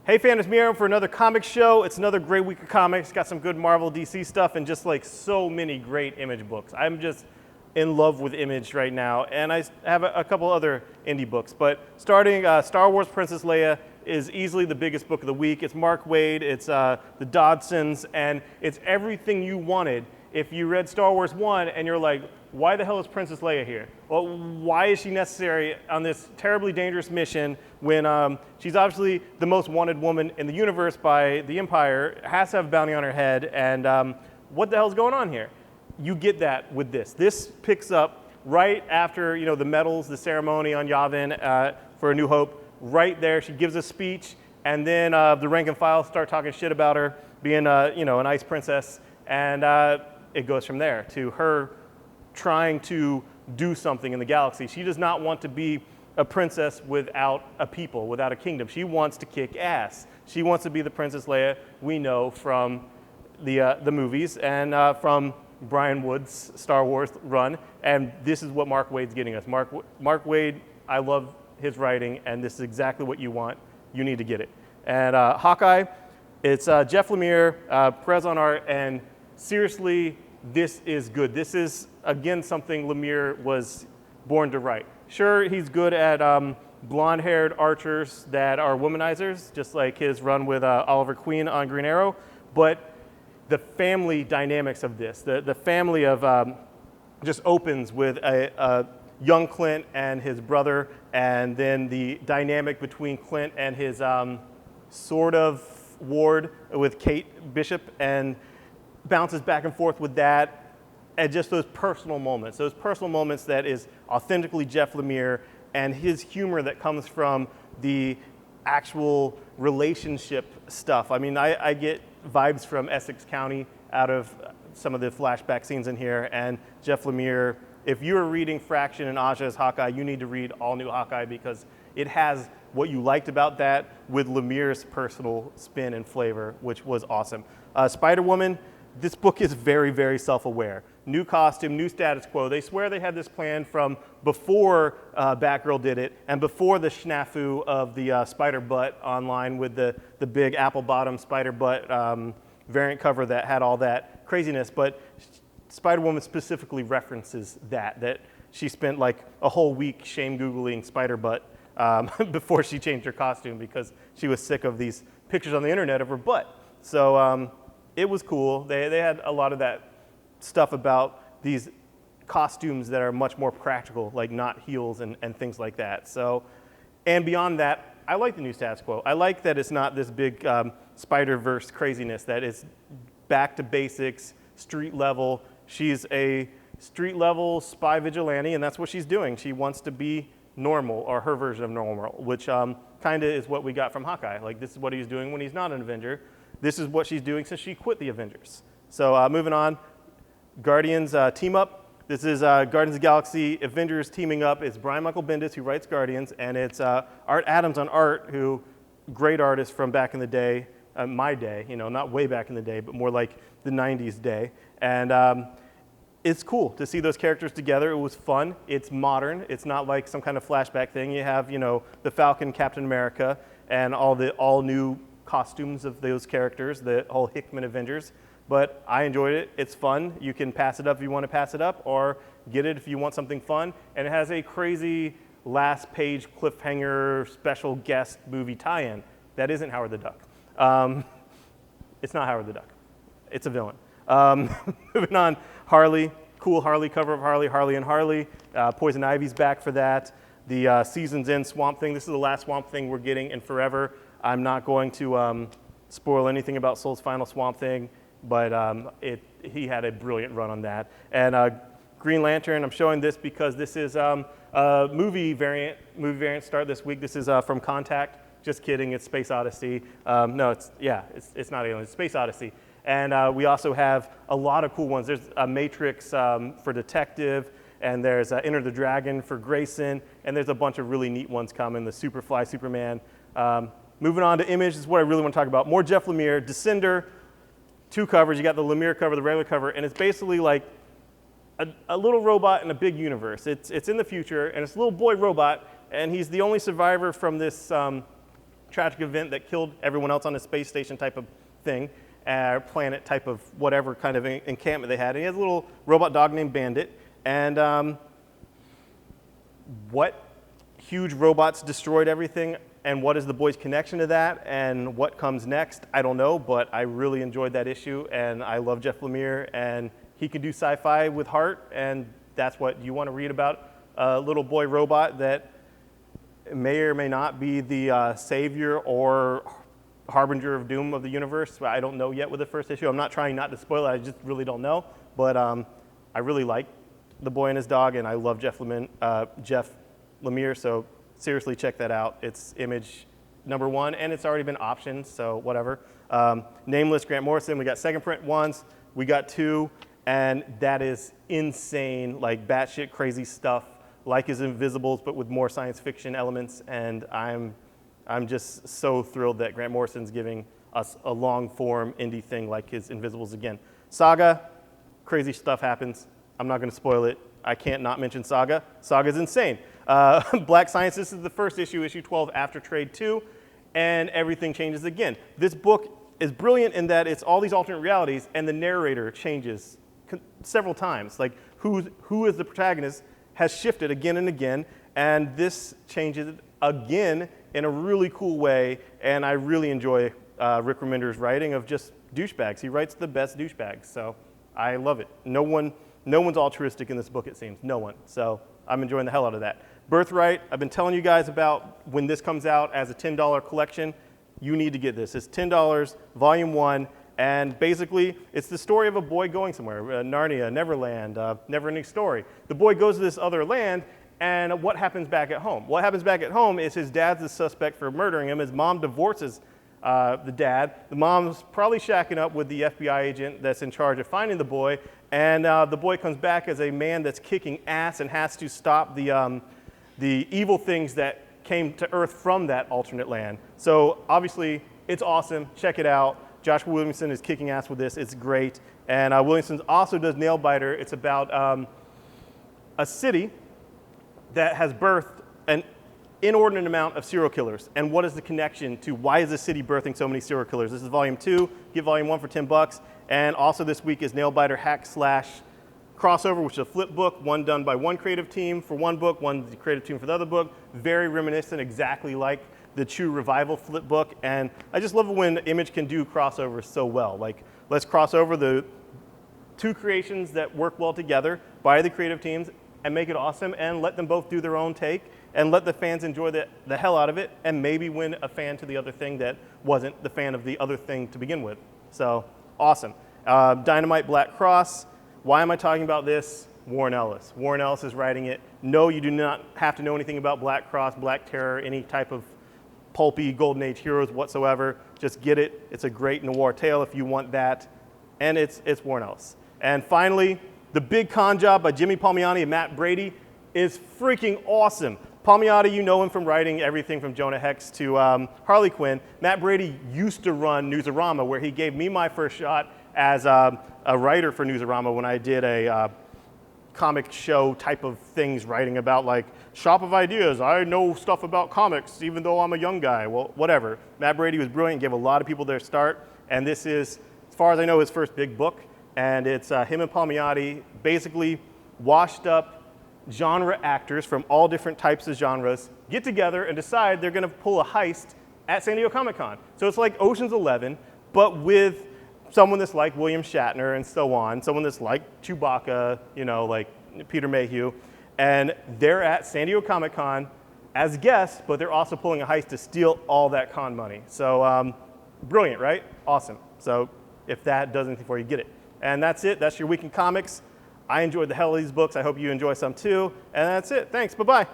Hey fans, it's Miriam for another comic show. It's another great week of comics. Got some good Marvel, DC stuff, and just like so many great Image books. I'm just in love with Image right now, and I have a couple other indie books. But starting, Star Wars Princess Leia is easily the biggest book of the week. It's Mark Waid, it's the Dodsons, and it's everything you wanted if you read Star Wars 1 and you're like, why the hell is Princess Leia here? Well, why is she necessary on this terribly dangerous mission when she's obviously the most wanted woman in the universe by the Empire, has to have a bounty on her head, and what the hell's going on here? You get that with this. This picks up right after the medals, the ceremony on Yavin for A New Hope. Right there, she gives a speech, and then the rank and file start talking shit about her being an ice princess, and it goes from there to her trying to do something in the galaxy. She does not want to be a princess without a people, without a kingdom. She wants to kick ass. She wants to be the Princess Leia we know from the movies and from Brian Wood's Star Wars run. And this is what Mark Waid's getting us. Mark Waid, I love his writing, and this is exactly what you want. You need to get it. And Hawkeye, it's Jeff Lemire, Perez on art, and seriously, this is good. This is, again, something Lemire was born to write. Sure, he's good at blonde-haired archers that are womanizers, just like his run with Oliver Queen on Green Arrow, but the family dynamics of this, the family of just opens with a young Clint and his brother, and then the dynamic between Clint and his sort of ward with Kate Bishop, and bounces back and forth with that, and just those personal moments that is authentically Jeff Lemire, and his humor that comes from the actual relationship stuff. I mean, I get vibes from Essex County out of some of the flashback scenes in here, and Jeff Lemire, if you're reading Fraction and Aja's Hawkeye, you need to read All New Hawkeye because it has what you liked about that with Lemire's personal spin and flavor, which was awesome. Spider-Woman, this book is very, very self-aware. New costume, new status quo. They swear they had this plan from before Batgirl did it and before the snafu of the spider butt online with the big apple bottom spider butt variant cover that had all that craziness. But Spider-Woman specifically references that she spent like a whole week shame Googling spider butt before she changed her costume because she was sick of these pictures on the internet of her butt. So it was cool. They had a lot of that stuff about these costumes that are much more practical, like not heels and things like that. So, and beyond that, I like the new status quo. I like that it's not this big Spider-Verse craziness, that it's back to basics, street level. She's a street level spy vigilante, and that's what she's doing. She wants to be normal, or her version of normal, which kind of is what we got from Hawkeye. Like, this is what he's doing when he's not an Avenger. This is what she's doing since she quit the Avengers. So moving on, Guardians team up. This is Guardians of the Galaxy, Avengers teaming up. It's Brian Michael Bendis who writes Guardians, and it's Art Adams on art, who great artist from back in the day, my day, not way back in the day, but more like the 90s day. And it's cool to see those characters together. It was fun. It's modern. It's not like some kind of flashback thing. You have, the Falcon, Captain America, and all new costumes of those characters, the whole Hickman Avengers. But I enjoyed it. It's fun. You can pass it up if you want to pass it up, or get it if you want something fun. And it has a crazy last page cliffhanger special guest movie tie-in. That isn't Howard the Duck. It's not Howard the Duck. It's a villain. Moving on, Harley. Cool Harley cover of Harley and Harley. Poison Ivy's back for that. The season's end Swamp Thing. This is the last Swamp Thing we're getting in forever. I'm not going to spoil anything about Soul's final Swamp Thing, but he had a brilliant run on that. And Green Lantern, I'm showing this because this is a movie variant. Movie variant start this week. This is from Contact. Just kidding, it's Space Odyssey. No, it's not Alien, it's Space Odyssey. And we also have a lot of cool ones. There's a Matrix for Detective, and there's Enter the Dragon for Grayson, and there's a bunch of really neat ones coming, the Superfly Superman. Moving on to Image, this is what I really want to talk about. More Jeff Lemire, Descender, 2 covers. You got the Lemire cover, the regular cover, and it's basically like a little robot in a big universe. It's in the future, and it's a little boy robot, and he's the only survivor from this tragic event that killed everyone else on the space station type of thing, planet type of whatever kind of encampment they had. And he has a little robot dog named Bandit. And what huge robots destroyed everything, and what is the boys' connection to that, and what comes next, I don't know, but I really enjoyed that issue, and I love Jeff Lemire, and he can do sci-fi with heart, and that's what you want to read about, a little boy robot that may or may not be the savior or harbinger of doom of the universe. I don't know yet with the first issue. I'm not trying not to spoil it, I just really don't know, but I really like the boy and his dog, and I love Jeff Lemire, so seriously check that out. It's Image #1, and it's already been optioned, so whatever. Nameless, Grant Morrison, we got second print ones, we got 2, and that is insane, like batshit crazy stuff, like his Invisibles, but with more science fiction elements, and I'm just so thrilled that Grant Morrison's giving us a long form indie thing like his Invisibles again. Saga, crazy stuff happens. I'm not gonna spoil it. I can't not mention Saga. Saga's insane. Black Science, this is the first issue, issue 12 after Trade 2, and everything changes again. This book is brilliant in that it's all these alternate realities, and the narrator changes several times. Like who is the protagonist has shifted again and again, and this changes again in a really cool way, and I really enjoy Rick Remender's writing of just douchebags. He writes the best douchebags, so I love it. No one's altruistic in this book, it seems. No one. So I'm enjoying the hell out of that. Birthright, I've been telling you guys about when this comes out as a $10 collection. You need to get this. It's $10, volume 1, and basically it's the story of a boy going somewhere, Narnia, Neverland, never-ending story. The boy goes to this other land, and what happens back at home? What happens back at home is his dad's the suspect for murdering him. His mom divorces the dad. The mom's probably shacking up with the FBI agent that's in charge of finding the boy, and the boy comes back as a man that's kicking ass and has to stop the evil things that came to Earth from that alternate land. So obviously, it's awesome. Check it out. Josh Williamson is kicking ass with this. It's great. And Williamson also does Nailbiter. It's about a city that has birthed an inordinate amount of serial killers. And what is the connection to why is the city birthing so many serial killers? This is volume 2. Get volume 1 for $10. And also this week is Nailbiter Hack / crossover, which is a flip book, one done by one creative team for one book, one creative team for the other book. Very reminiscent, exactly like the True Revival flip book. And I just love it when Image can do crossovers so well. Like, let's cross over the 2 creations that work well together by the creative teams and make it awesome, and let them both do their own take, and let the fans enjoy the hell out of it, and maybe win a fan to the other thing that wasn't the fan of the other thing to begin with. So, awesome. Dynamite Black Cross. Why am I talking about this? Warren Ellis. Warren Ellis is writing it. No, you do not have to know anything about Black Cross, Black Terror, any type of pulpy Golden Age heroes whatsoever. Just get it. It's a great noir tale if you want that. And it's Warren Ellis. And finally, The Big Con Job by Jimmy Palmiotti and Matt Brady is freaking awesome. Palmiotti, you know him from writing everything from Jonah Hex to Harley Quinn. Matt Brady used to run Newsarama, where he gave me my first shot as a writer for Newsarama when I did a comic show type of things, writing about like shop of ideas. I know stuff about comics, even though I'm a young guy. Well, whatever. Matt Brady was brilliant, gave a lot of people their start, and this is, as far as I know, his first big book. And it's him and Palmiotti, basically washed up genre actors from all different types of genres, get together and decide they're gonna pull a heist at San Diego Comic-Con. So it's like Ocean's 11, but with someone that's like William Shatner and so on, someone that's like Chewbacca, you know, like Peter Mayhew, and they're at San Diego Comic-Con as guests, but they're also pulling a heist to steal all that con money. So brilliant, right? Awesome. So if that does anything for you, get it. And that's it. That's your week in comics. I enjoyed the hell of these books. I hope you enjoy some too. And that's it. Thanks. Bye-bye.